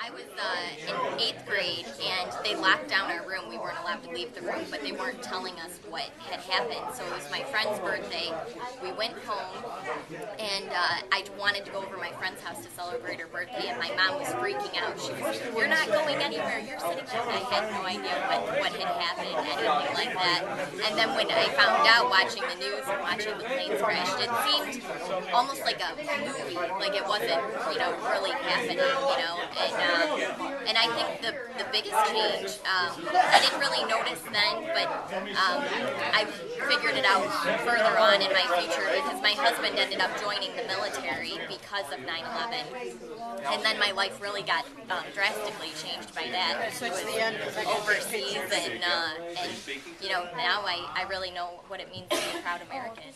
I was in 8th grade, and they locked down our room. We weren't allowed to leave the room, but they weren't telling us what had happened. So it was my friend's birthday. We went home, and I wanted to go over to my friend's house to celebrate her birthday, and my mom was freaking out. She was, "You're not going anywhere. You're sitting there." And I had no idea what had happened, anything like that. And then when I found out, watching the news and watching the planes crash, it seemed almost like a movie. Like it wasn't, really happening, and I think the biggest change, I didn't really notice then, but I figured it out further on in my future because my husband ended up joining the military because of 9/11, and then my life really got drastically changed by that. He was overseas, and now I really know what it means to be a proud American.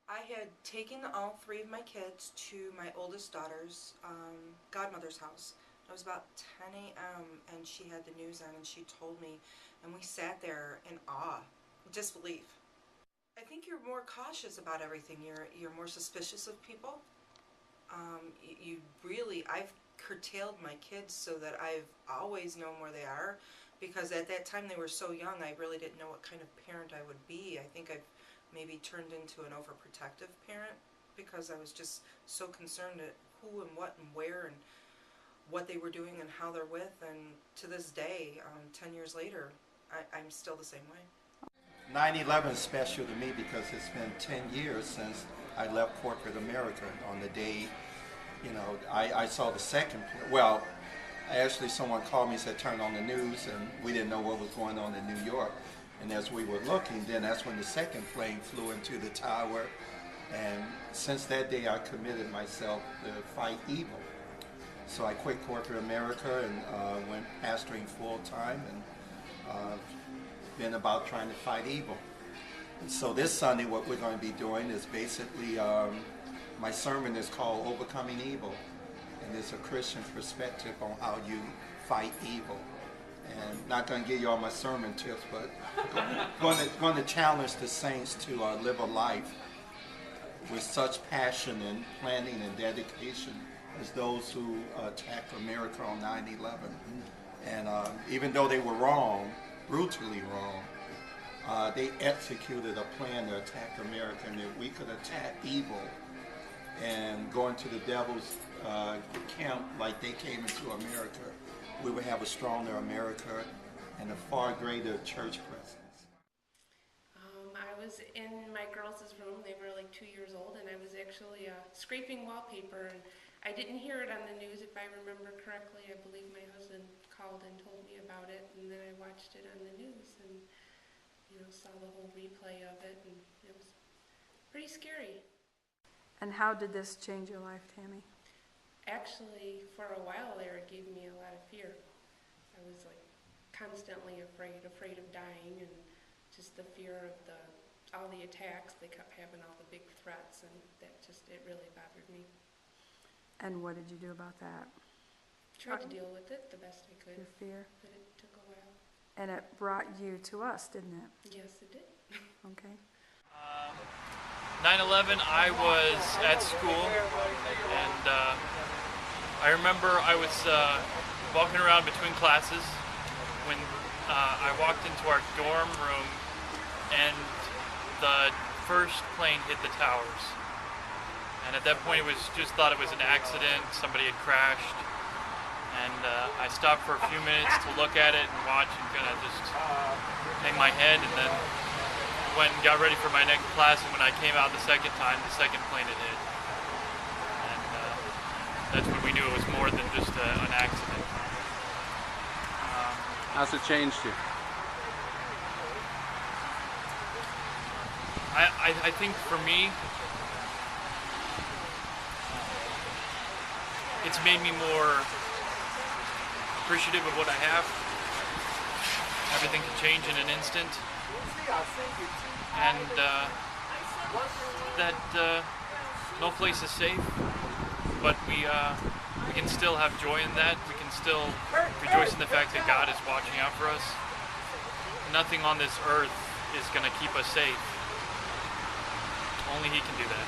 I had taken all three of my kids to my oldest daughter's godmother's house. It was about 10 a.m. and she had the news on and she told me, and we sat there in awe, disbelief. I think you're more cautious about everything. You're more suspicious of people. I've curtailed my kids so that I've always known where they are, because at that time they were so young. I really didn't know what kind of parent I would be. I think I've maybe turned into an overprotective parent because I was just so concerned at who and what and where and what they were doing and how they're with. And to this day, 10 years later, I'm still the same way. 9/11 is special to me because it's been 10 years since I left corporate America. On the day, I saw the second, actually someone called me and said turn on the news, and we didn't know what was going on in New York. And as we were looking, then that's when the second plane flew into the tower. And since that day, I committed myself to fight evil. So I quit corporate America and went pastoring full time, and been about trying to fight evil. And so this Sunday, what we're going to be doing is basically, my sermon is called Overcoming Evil. And it's a Christian perspective on how you fight evil. And not going to give you all my sermon tips, but going to challenge the saints to live a life with such passion and planning and dedication as those who attacked America on 9/11. And even though they were wrong, brutally wrong, they executed a plan to attack America, and that we could attack evil and go into the devil's camp like they came into America. We would have a stronger America and a far greater church presence. I was in my girls' room. They were like 2 years old, and I was actually scraping wallpaper, and I didn't hear it on the news, if I remember correctly. I believe my husband called and told me about it, and then I watched it on the news and saw the whole replay of it, and it was pretty scary. And how did this change your life, Tammy? Actually, for a while there, it gave me a lot of fear. I was like constantly afraid of dying, and just the fear of all the attacks. They kept having all the big threats, and it really bothered me. And what did you do about that? Tried to deal with it the best I could. Your fear? But it took a while. And it brought you to us, didn't it? Yes, it did. Okay. 9/11, I was at school, and I remember I was walking around between classes when I walked into our dorm room and the first plane hit the towers. And at that point thought it was an accident, somebody had crashed. And I stopped for a few minutes to look at it and watch and kind of just hang my head, and then went and got ready for my next class, and when I came out the second time, the second plane had hit. And that's when we knew it was more than just an accident. How's it changed you? I think for me, it's made me more appreciative of what I have. Everything can change in an instant. And that no place is safe, but we can still have joy in that. We can still rejoice in the fact that God is watching out for us. Nothing on this earth is going to keep us safe. Only He can do that.